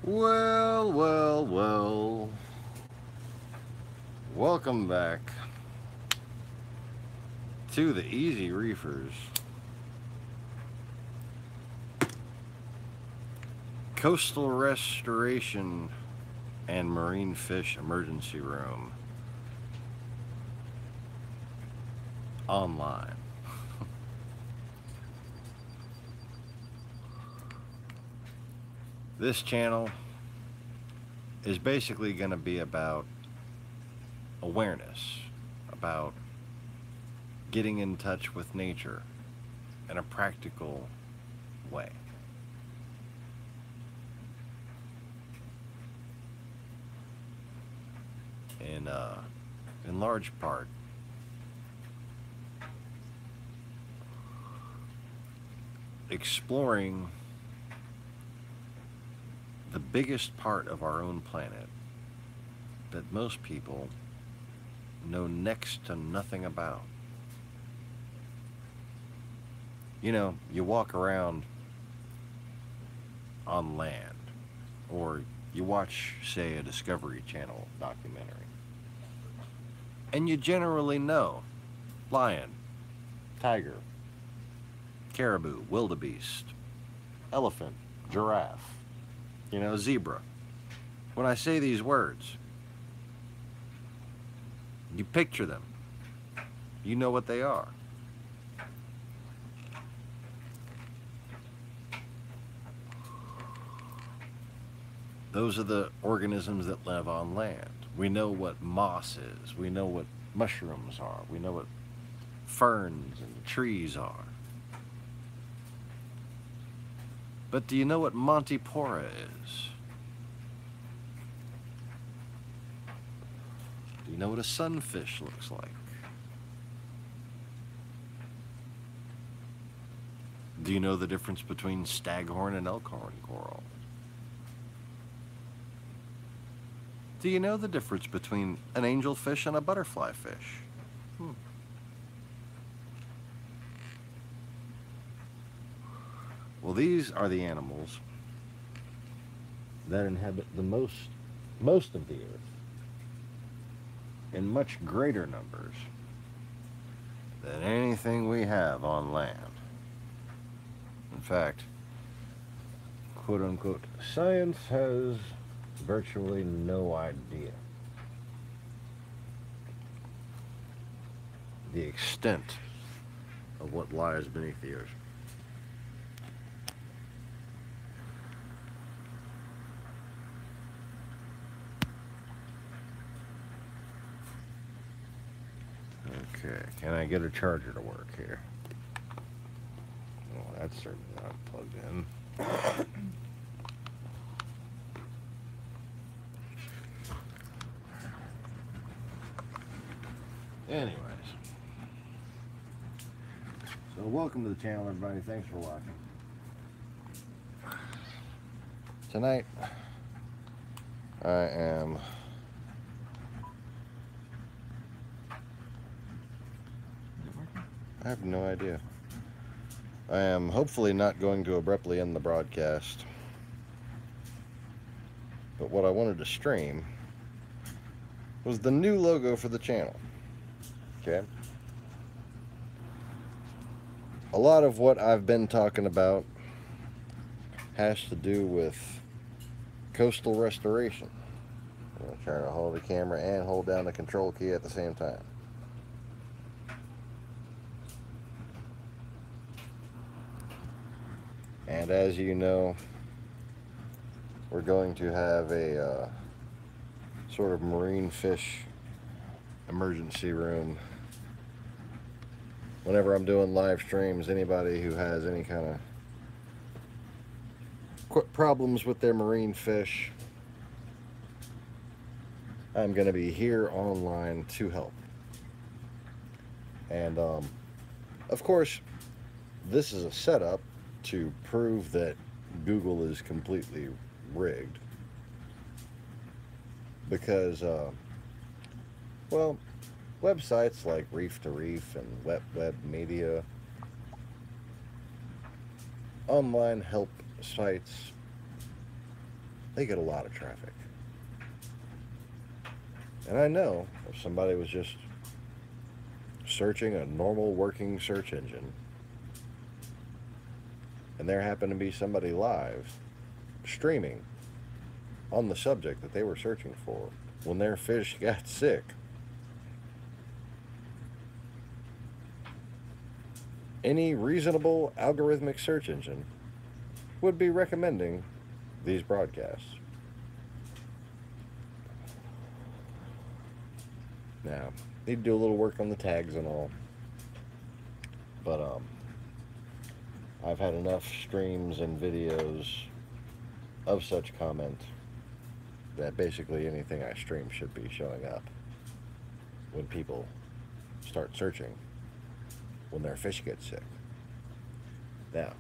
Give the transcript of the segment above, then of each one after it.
Well, well, well. Welcome back to the Easy Reefers Coastal Restoration and Marine Fish Emergency Room online. This channel is basically going to be about awareness, about getting in touch with nature in a practical way. In large part, exploring the biggest part of our own planet that most people know next to nothing about. You know, you walk around on land, or you watch, say, a Discovery Channel documentary, and you generally know lion, tiger, caribou, wildebeest, elephant, giraffe, zebra. When I say these words, you picture them. You know what they are. Those are the organisms that live on land. We know what moss is. We know what mushrooms are. We know what ferns and trees are. But do you know what Montipora is? Do you know what a sunfish looks like? Do you know the difference between staghorn and elkhorn coral? Do you know the difference between an angelfish and a butterfly fish? Well, these are the animals that inhabit the most of the earth in much greater numbers than anything we have on land. In fact, quote unquote, science has virtually no idea the extent of what lies beneath the ocean. Okay, can I get a charger to work here? Well, that's certainly not plugged in. Anyways, so welcome to the channel, everybody. Thanks for watching. Tonight, I have no idea. I am hopefully not going to abruptly end the broadcast. But what I wanted to stream was the new logo for the channel. Okay? A lot of what I've been talking about has to do with coastal restoration. I'm trying to hold the camera and hold down the control key at the same time. And as you know, we're going to have a sort of marine fish emergency room. Whenever I'm doing live streams, anybody who has any kind of problems with their marine fish, I'm going to be here online to help. And of course, this is a setup to prove that Google is completely rigged, because well, websites like Reef to Reef and Web Media, online help sites they get a lot of traffic. And I know if somebody was just searching a normal working search engine and there happened to be somebody live streaming on the subject that they were searching for when their fish got sick, any reasonable algorithmic search engine would be recommending these broadcasts. Now, need to do a little work on the tags and all, but I've had enough streams and videos of such comment that basically anything I stream should be showing up when people start searching when their fish get sick. Now,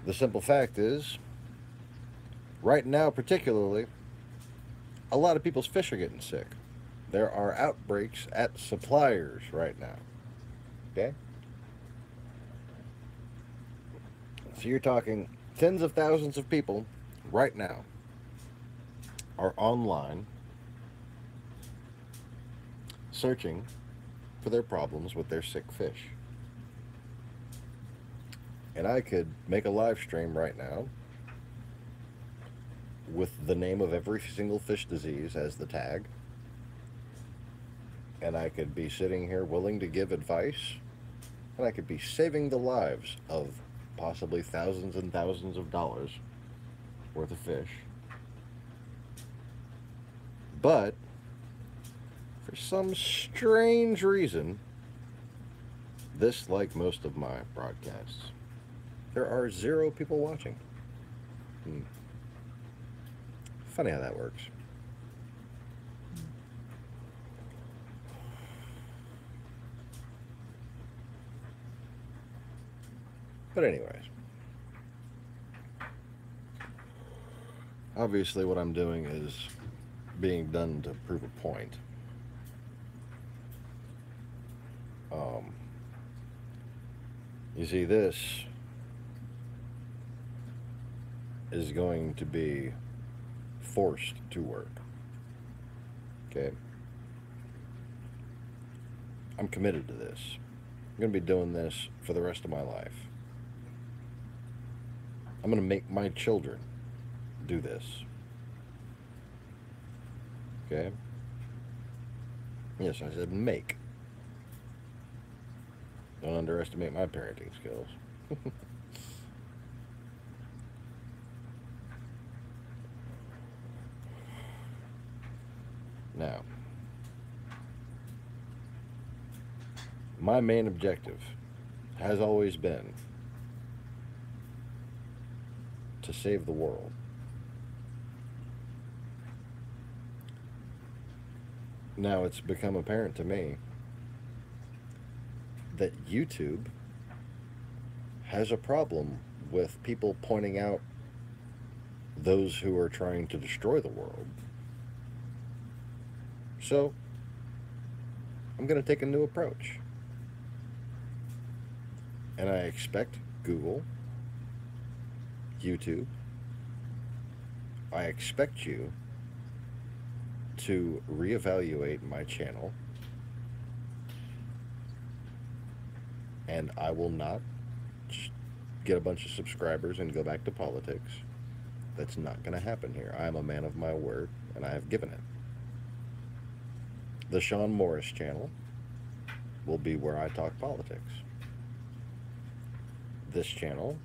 the simple fact is, right now particularly, a lot of people's fish are getting sick. There are outbreaks at suppliers right now. Okay? So you're talking tens of thousands of people right now are online searching for their problems with their sick fish. And I could make a live stream right now with the name of every single fish disease as the tag. And I could be sitting here willing to give advice. And I could be saving the lives of possibly thousands and thousands of dollars worth of fish. But for some strange reason, this, like most of my broadcasts, there are 0 people watching. Funny how that works. But anyways, obviously what I'm doing is being done to prove a point. You see, this is going to be forced to work. Okay? I'm committed to this. I'm going to be doing this for the rest of my life. I'm going to make my children do this. Okay? Yes, I said make. Don't underestimate my parenting skills. Now, my main objective has always been to save the world. Now it's become apparent to me that YouTube has a problem with people pointing out those who are trying to destroy the world. So, I'm going to take a new approach. And I expect Google, YouTube, I expect you to reevaluate my channel, and I will not just get a bunch of subscribers and go back to politics. That's not going to happen here. I am a man of my word, and I have given it. The Sean Morris channel will be where I talk politics. This channel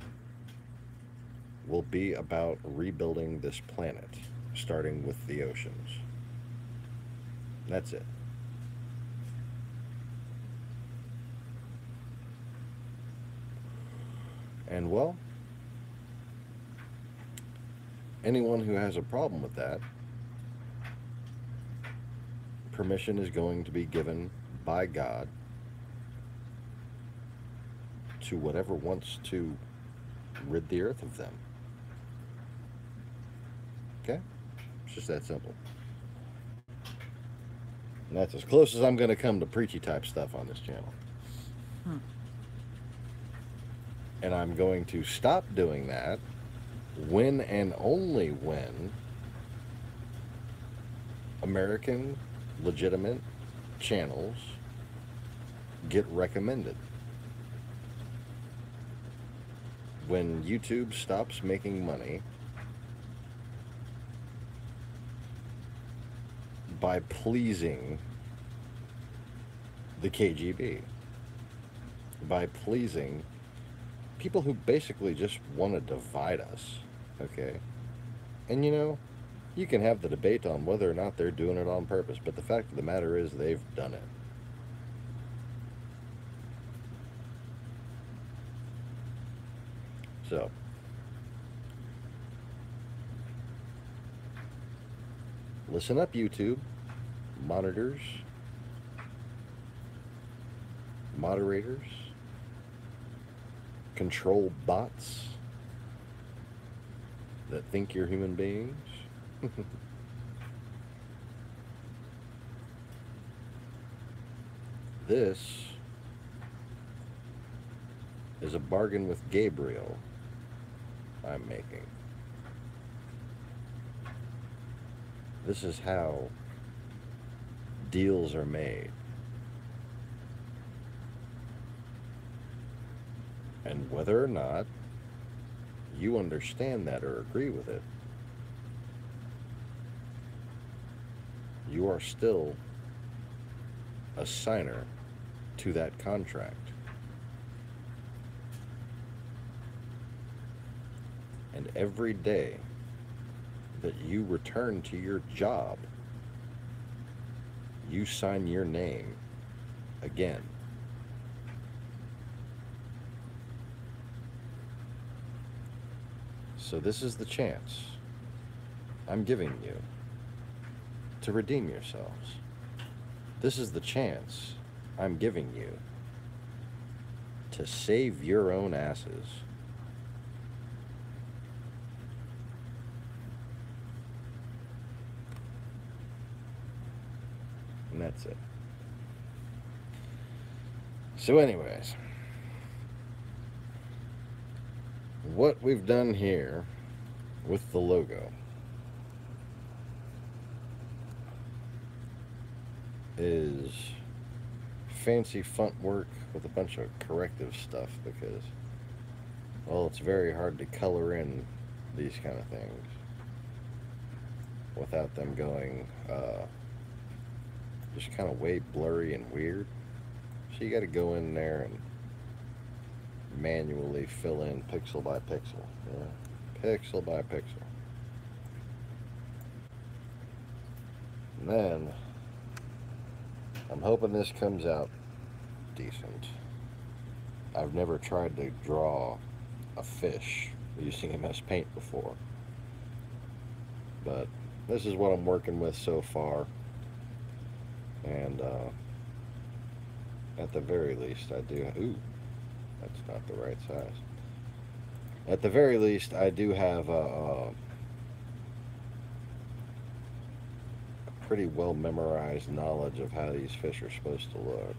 will be about rebuilding this planet, starting with the oceans. That's it. And well, anyone who has a problem with that, permission is going to be given by God to whatever wants to rid the earth of them. Okay? It's just that simple. And that's as close as I'm going to come to preachy type stuff on this channel. And I'm going to stop doing that when and only when American legitimate channels get recommended. When YouTube stops making money by pleasing the KGB, by pleasing people who basically just want to divide us, okay? And you know, you can have the debate on whether or not they're doing it on purpose, but the fact of the matter is they've done it. So, listen up, YouTube, monitors, moderators, control bots that think you're human beings. This is a bargain with Gabriel I'm making. This is how deals are made. And whether or not you understand that or agree with it, you are still a signer to that contract. And every day that you return to your job, you sign your name again. So this is the chance I'm giving you to redeem yourselves. This is the chance I'm giving you to save your own asses. And that's it. So anyways, what we've done here with the logo is fancy font work with a bunch of corrective stuff because, well, it's very hard to color in these kind of things without them going just kind of way blurry and weird. So you got to go in there and manually fill in pixel by pixel, pixel by pixel. And then I'm hoping this comes out decent. I've never tried to draw a fish using MS Paint before, but this is what I'm working with so far. And at the very least, I do. Ooh, that's not the right size. At the very least, I do have a pretty well memorized knowledge of how these fish are supposed to look.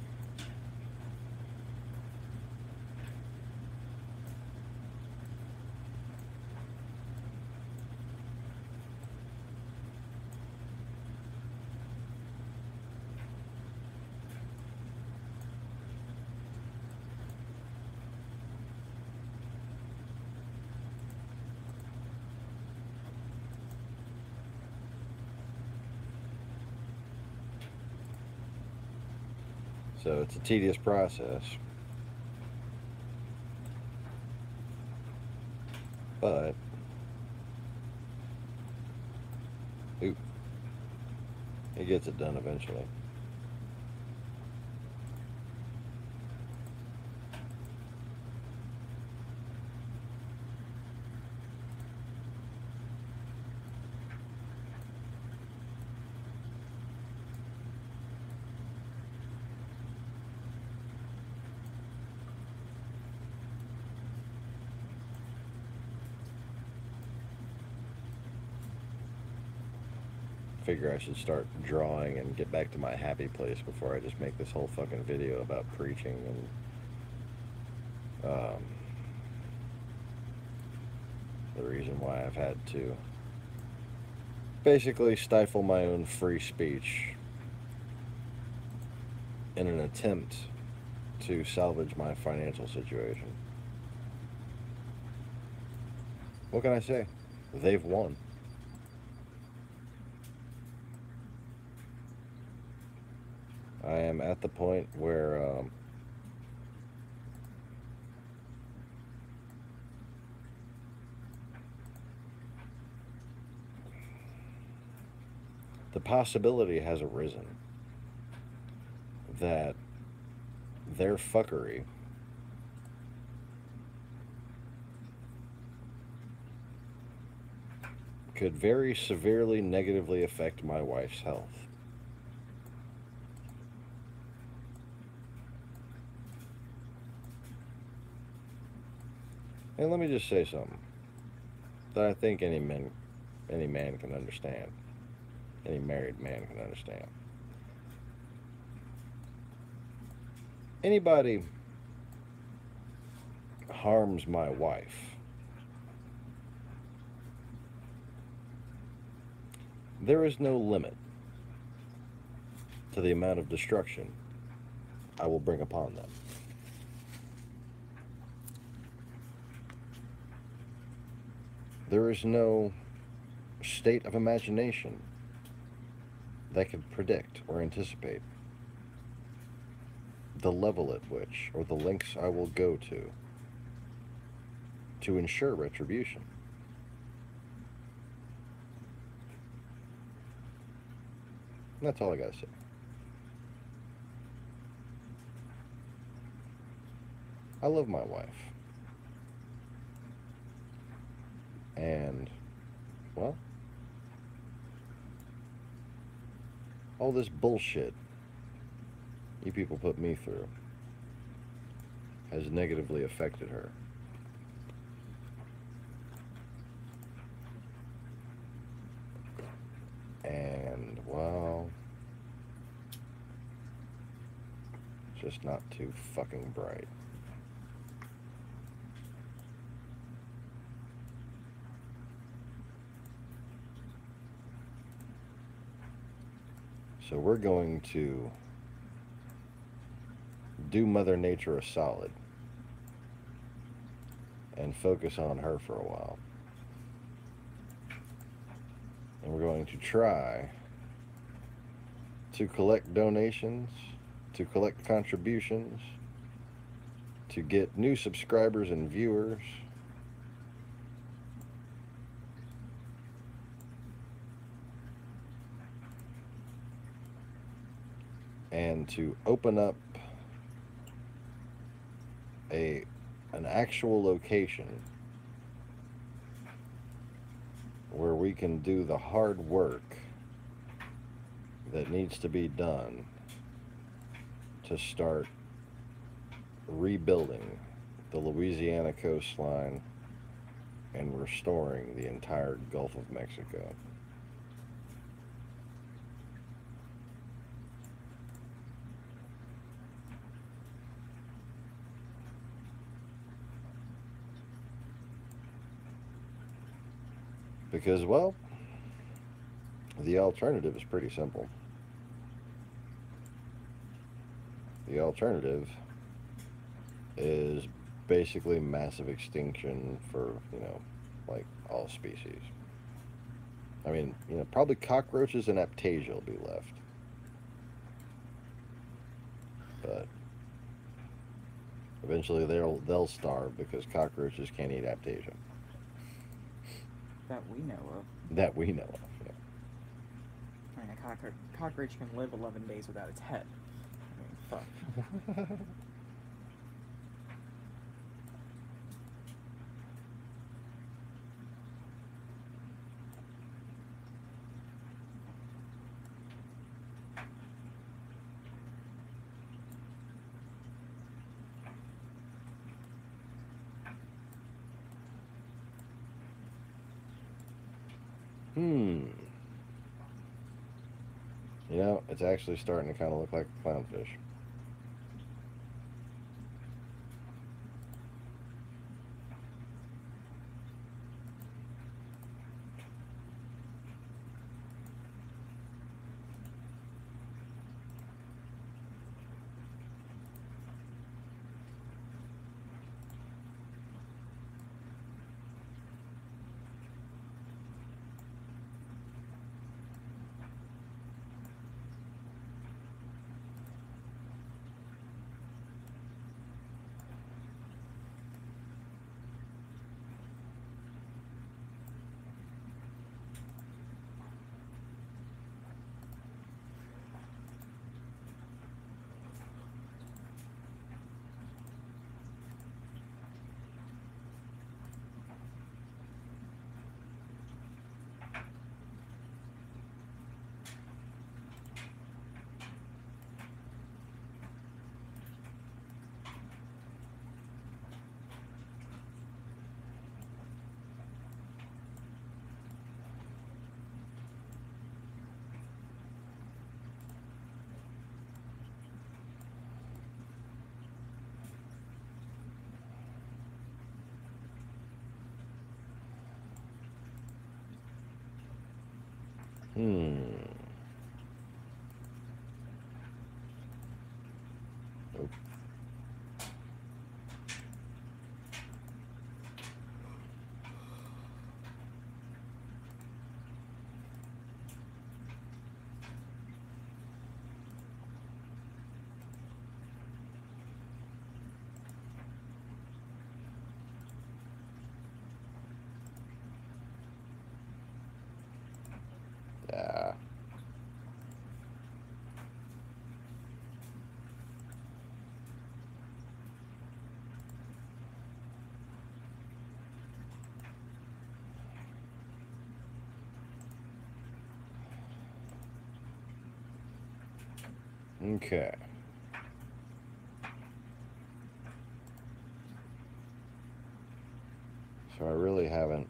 So it's a tedious process, but it gets it done eventually. Figure I should start drawing and get back to my happy place before I just make this whole fucking video about preaching and The reason why I've had to basically stifle my own free speech in an attempt to salvage my financial situation. What can I say? They've won. I am at the point where the possibility has arisen that their fuckery could very severely negatively affect my wife's health. And let me just say something that I think any man can understand. Any married man can understand. Anybody harms my wife, there is no limit to the amount of destruction I will bring upon them. There is no state of imagination that could predict or anticipate the level at which, or the lengths I will go to ensure retribution. And that's all I gotta say. I love my wife. And, well, all this bullshit you people put me through has negatively affected her. And, well, it's just not too fucking bright. So we're going to do Mother Nature a solid and focus on her for a while. And we're going to try to collect donations, to collect contributions, to get new subscribers and viewers, and to open up an actual location where we can do the hard work that needs to be done to start rebuilding the Louisiana coastline and restoring the entire Gulf of Mexico. Because, well, the alternative is pretty simple. The alternative is basically massive extinction for, like all species. I mean, probably cockroaches and Aptasia will be left. But eventually they'll starve because cockroaches can't eat Aptasia. That we know of. That we know of, yeah. I mean, a cockroach can live 11 days without its head. I mean, fuck. It's actually starting to kind of look like a clownfish. Oop. Yeah. Okay. So I really haven't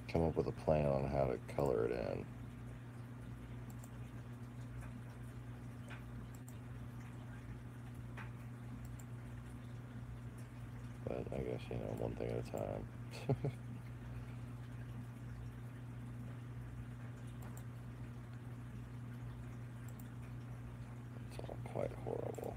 come up with a plan on how to color it in. But I guess, one thing at a time. It's all quite horrible.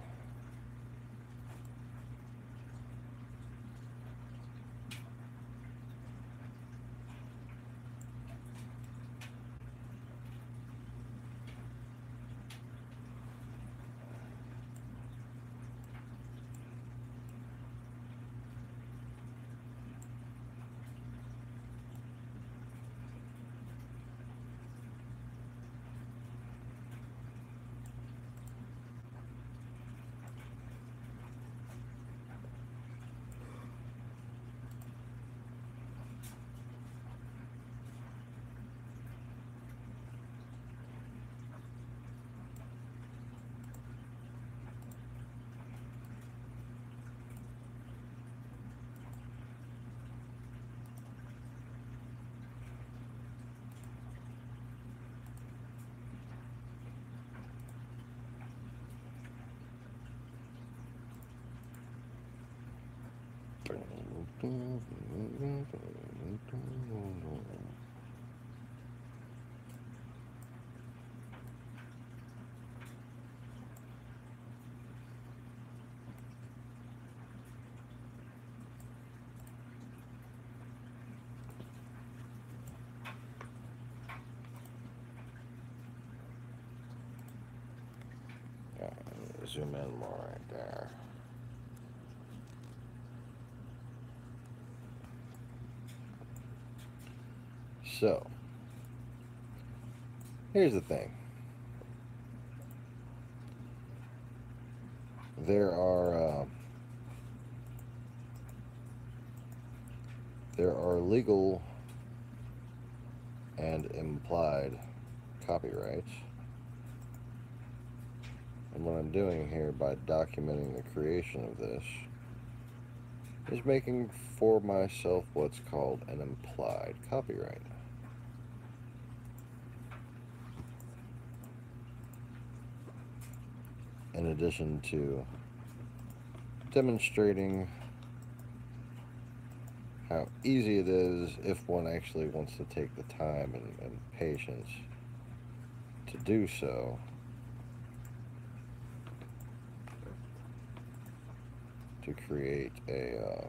Zoom in more right there. So, here's the thing. There are legal and implied copyrights. And what I'm doing here by documenting the creation of this is making for myself what's called an implied copyright. In addition to demonstrating how easy it is if one actually wants to take the time and patience to do so, to create a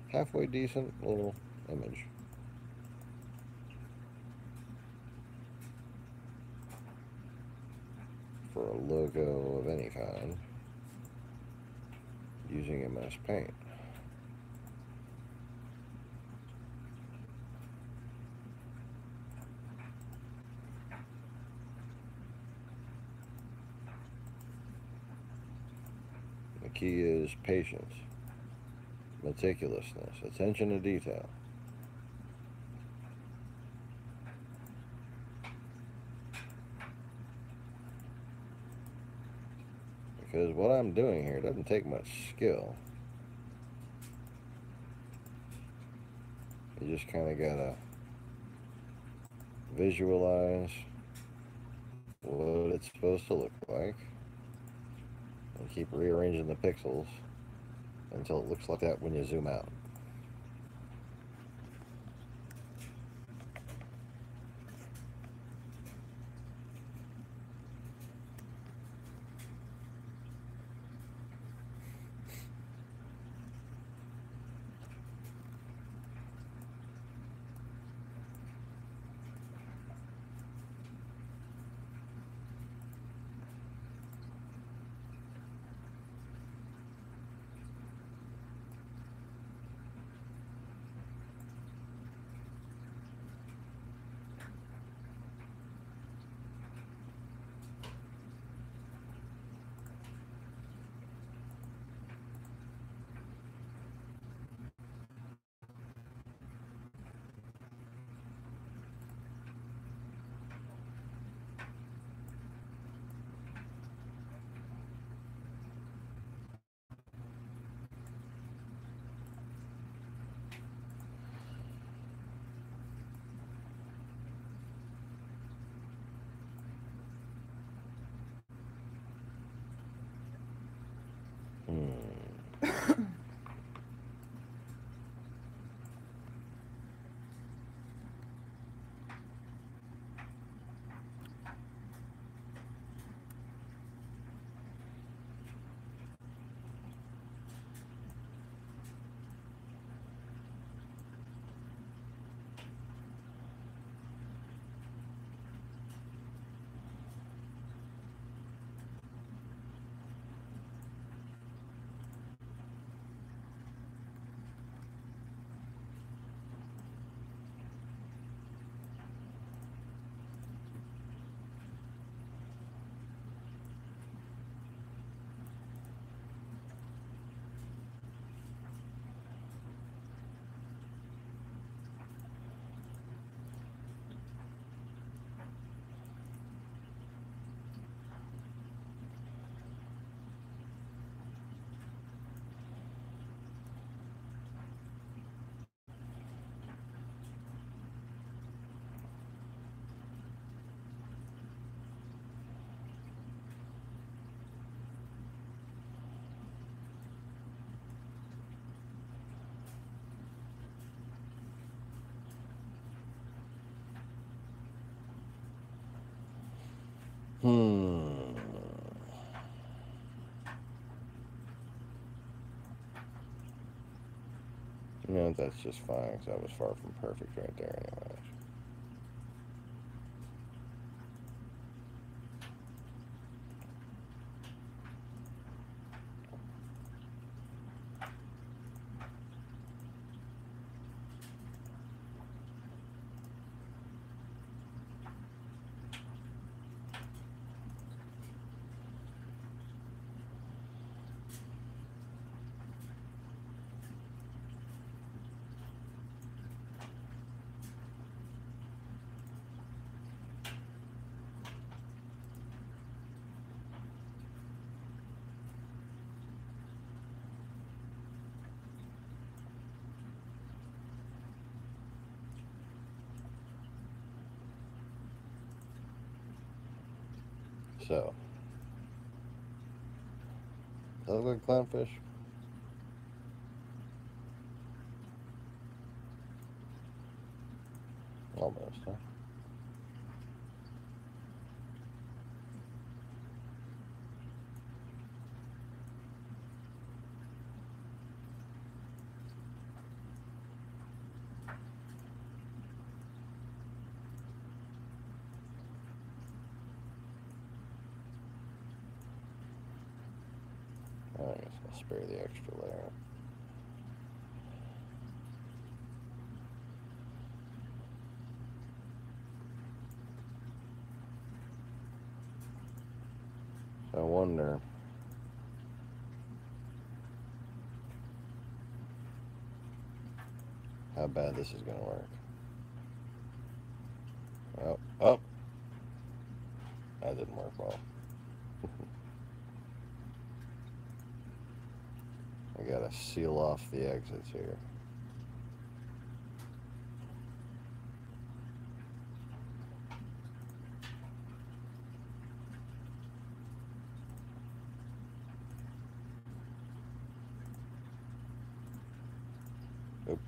halfway decent little image. For a logo of any kind using MS Paint. The key is patience, meticulousness, attention to detail. Because what I'm doing here doesn't take much skill. You just kind of gotta visualize what it's supposed to look like and keep rearranging the pixels until it looks like that when you zoom out. You know, that's just fine, because that was far from perfect right there anyways. So, does that look like clownfish? Almost, huh? I guess I'll spare the extra layer. So I wonder how bad this is going to work. Oh, that didn't work well. I gotta seal off the exits here. Oop.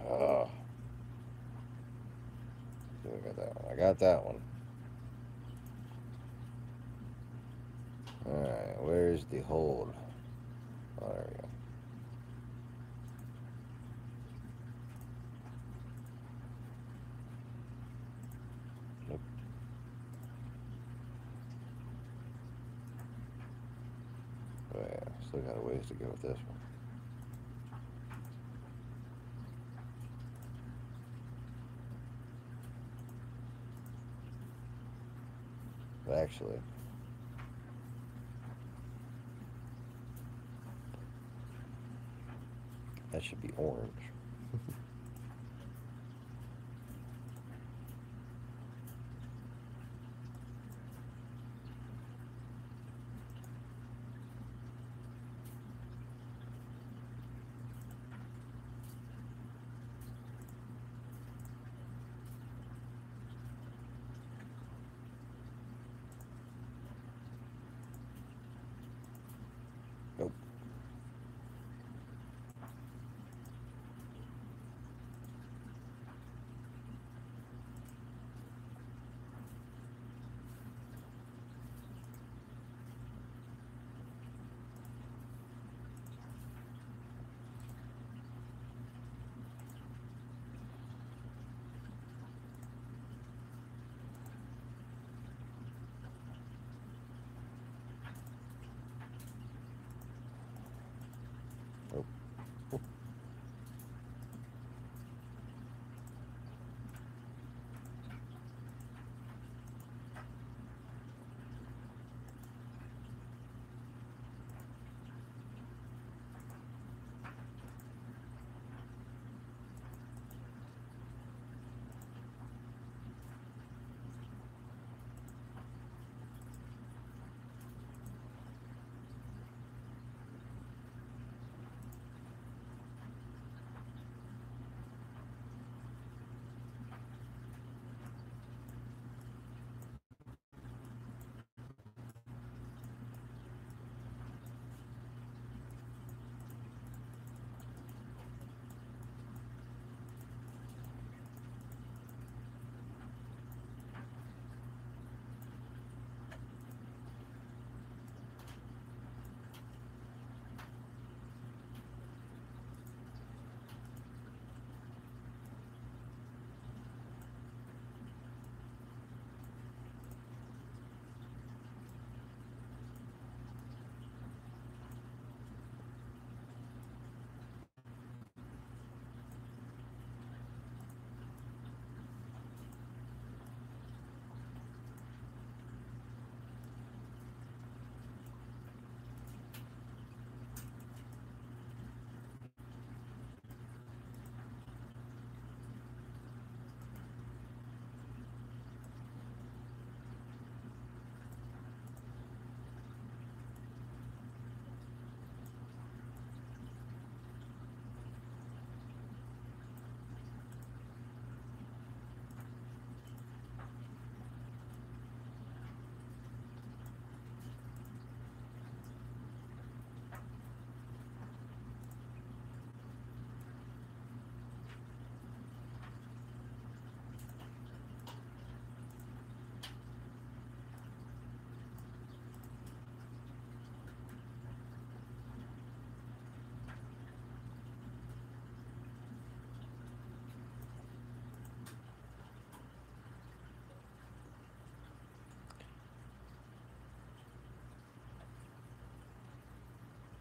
Oh, I got that one. I got that one. Alright, where's the hold? Oh, there we go. Nope. Oh yeah, still got a ways to go with this one. But actually, That should be orange. Nope. Nope.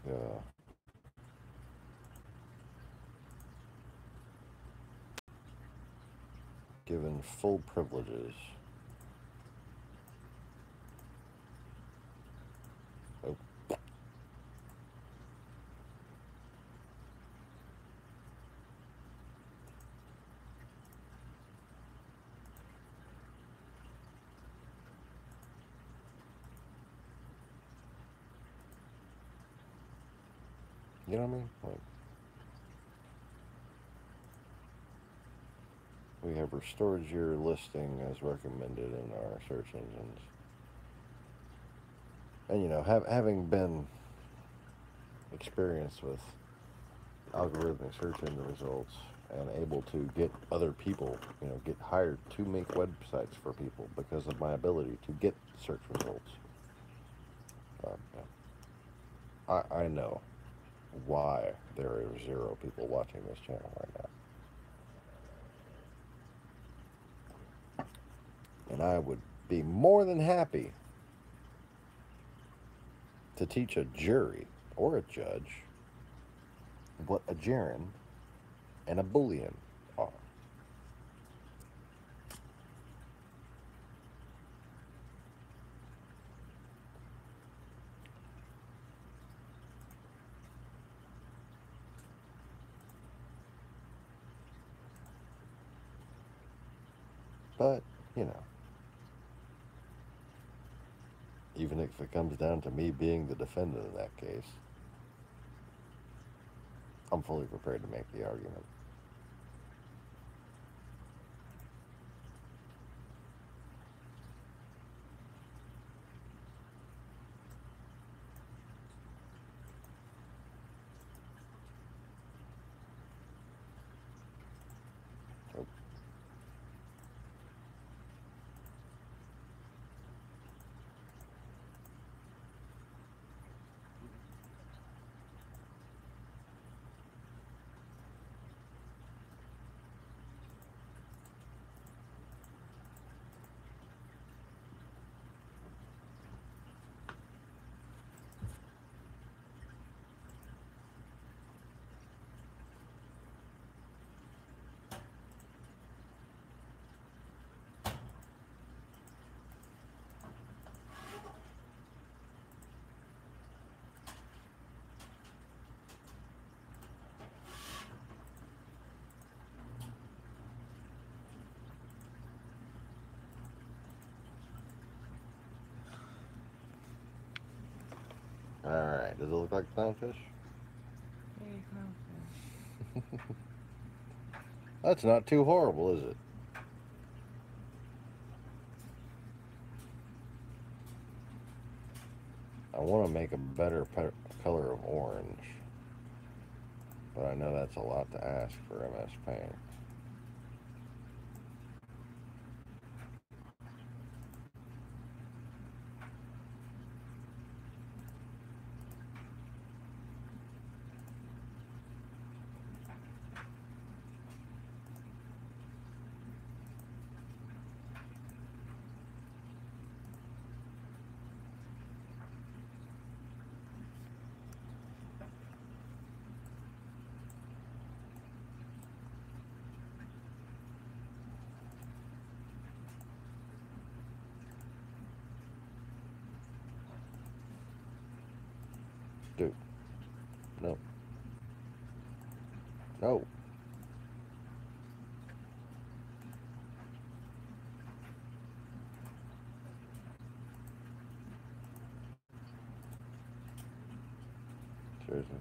Yeah. Given full privileges. Oh, you know what I mean? Like, we have restored your listing as recommended in our search engines. And you know, having been experienced with algorithmic search engine results and able to get other people, you know, get hired to make websites for people because of my ability to get search results. I know why there are 0 people watching this channel right now. And I would be more than happy to teach a jury or a judge what a gerund and a boolean are. But, you know, even if it comes down to me being the defendant in that case, I'm fully prepared to make the argument. So, alright, does it look like clownfish? Hey, clownfish. That's not too horrible, is it? I want to make a better color of orange, but I know that's a lot to ask for MS Paint. Dude, no. No. Seriously.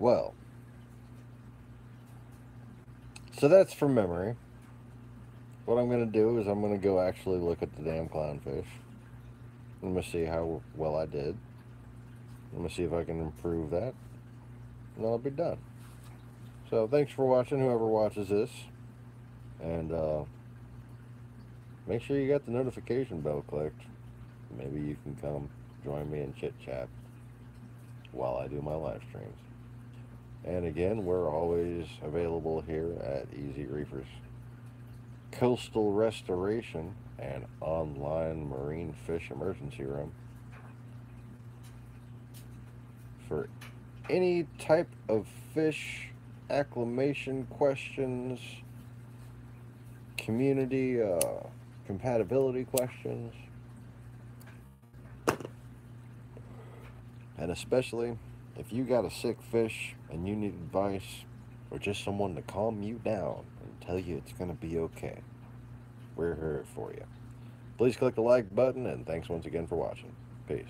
Well, so that's from memory. What I'm going to do is I'm going to go actually look at the damn clownfish. I'm going to see how well I did. I'm going to see if I can improve that. And I'll be done. So thanks for watching, whoever watches this. And make sure you got the notification bell clicked. Maybe you can come join me in chit chat while I do my live streams. And again, we're always available here at Easy Reefers. Coastal restoration and online marine fish emergency room for any type of fish acclimation questions, community compatibility questions, and especially if you got a sick fish and you need advice or just someone to calm you down and tell you it's going to be okay, we're here for you. Please click the like button, and thanks once again for watching. Peace.